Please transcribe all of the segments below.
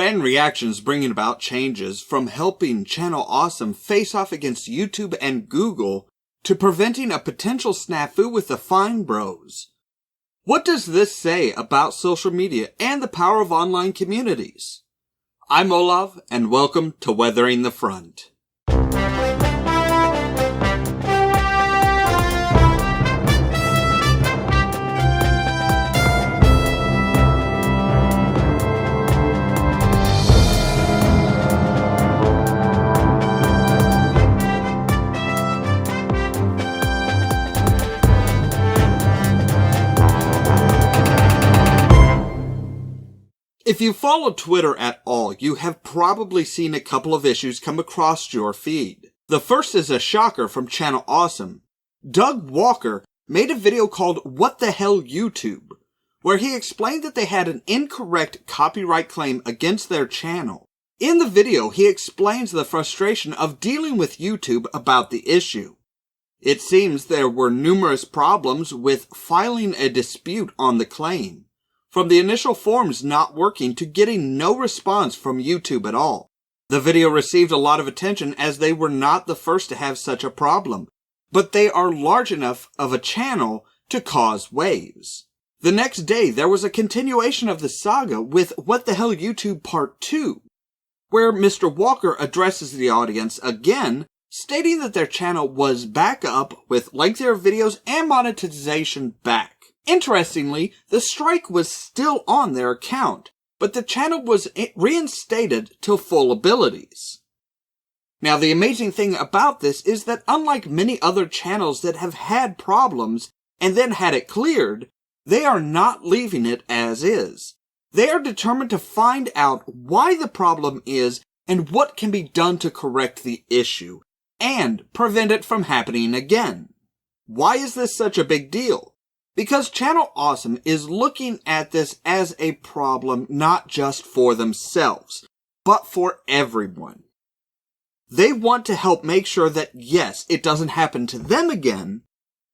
Fan reactions bringing about changes from helping Channel Awesome face off against YouTube and Google to preventing a potential snafu with the Fine Bros. What does this say about social media and the power of online communities? I'm Ollamh, and welcome to Weathering the Front. If you follow Twitter at all, you have probably seen a couple of issues come across your feed. The first is a shocker from Channel Awesome. Doug Walker made a video called What the Hell YouTube, where he explained that they had an incorrect copyright claim against their channel. In the video, he explains the frustration of dealing with YouTube about the issue. It seems there were numerous problems with filing a dispute on the claim, from the initial forms not working to getting no response from YouTube at all. The video received a lot of attention as they were not the first to have such a problem, but they are large enough of a channel to cause waves. The next day, there was a continuation of the saga with What the Hell YouTube Part 2, where Mr. Walker addresses the audience again, stating that their channel was back up with lengthier videos and monetization back. Interestingly, the strike was still on their account, but the channel was reinstated to full abilities. Now, the amazing thing about this is that unlike many other channels that have had problems and then had it cleared, they are not leaving it as is. They are determined to find out why the problem is and what can be done to correct the issue and prevent it from happening again. Why is this such a big deal? Because Channel Awesome is looking at this as a problem not just for themselves, but for everyone. They want to help make sure that, yes, it doesn't happen to them again,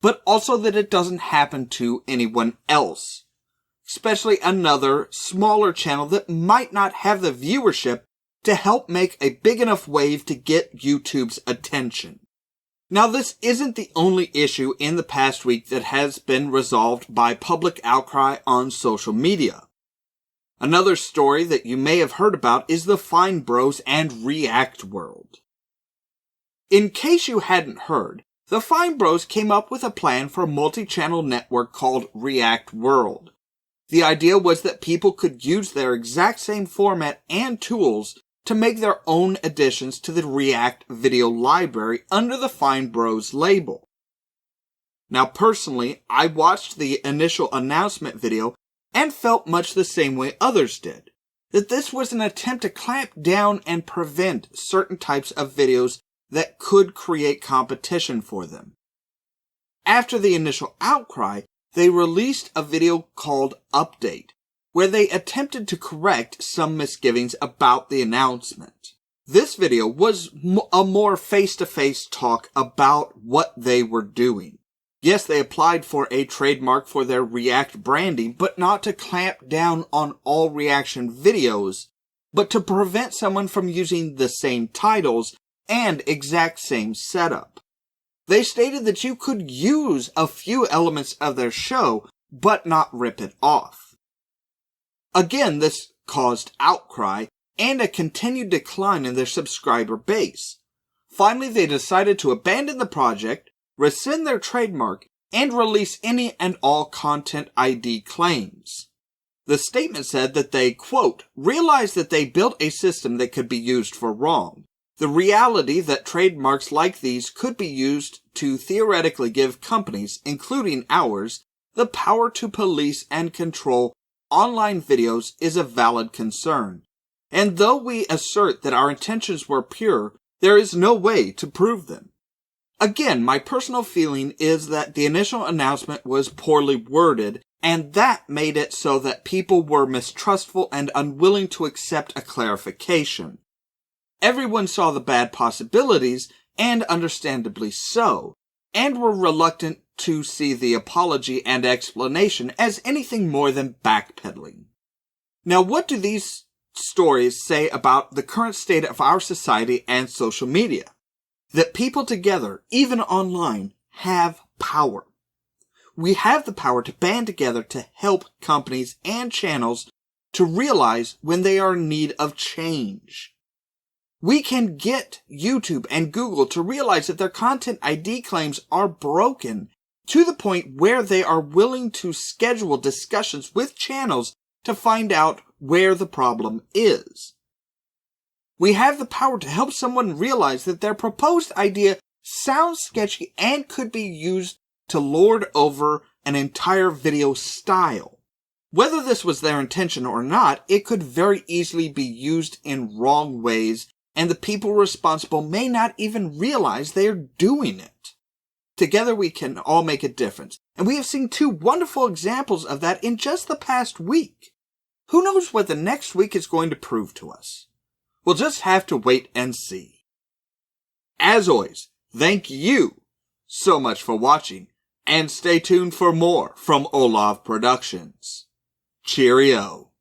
but also that it doesn't happen to anyone else, especially another smaller channel that might not have the viewership to help make a big enough wave to get YouTube's attention. Now, this isn't the only issue in the past week that has been resolved by public outcry on social media. Another story that you may have heard about is the Fine Bros and React World. In case you hadn't heard, the Fine Bros came up with a plan for a multi-channel network called React World. The idea was that people could use their exact same format and tools to make their own additions to the React video library under the Fine Bros label. Now, personally, I watched the initial announcement video and felt much the same way others did, that this was an attempt to clamp down and prevent certain types of videos that could create competition for them. After the initial outcry, they released a video called Update, where they attempted to correct some misgivings about the announcement. This video was a more face-to-face talk about what they were doing. Yes, they applied for a trademark for their React branding, but not to clamp down on all reaction videos, but to prevent someone from using the same titles and exact same setup. They stated that you could use a few elements of their show, but not rip it off. Again, this caused outcry and a continued decline in their subscriber base. Finally, they decided to abandon the project, rescind their trademark, and release any and all content ID claims. The statement said that they, quote, realized that they built a system that could be used for wrong. The reality that trademarks like these could be used to theoretically give companies, including ours, the power to police and control online videos is a valid concern. And though we assert that our intentions were pure, there is no way to prove them. Again, my personal feeling is that the initial announcement was poorly worded, and that made it so that people were mistrustful and unwilling to accept a clarification. Everyone saw the bad possibilities, and understandably so, and were reluctant to see the apology and explanation as anything more than backpedaling. Now, what do these stories say about the current state of our society and social media. That people together, even online, have power. We have the power to band together to help companies and channels to realize when they are in need of change. We can get YouTube and Google to realize that their content ID claims are broken to the point where they are willing to schedule discussions with channels to find out where the problem is. We have the power to help someone realize that their proposed idea sounds sketchy and could be used to lord over an entire video style. Whether this was their intention or not, it could very easily be used in wrong ways, and the people responsible may not even realize they are doing it. Together we can all make a difference, and we have seen 2 wonderful examples of that in just the past week. Who knows what the next week is going to prove to us? We'll just have to wait and see. As always, thank you so much for watching, and stay tuned for more from Ollamh Productions. Cheerio.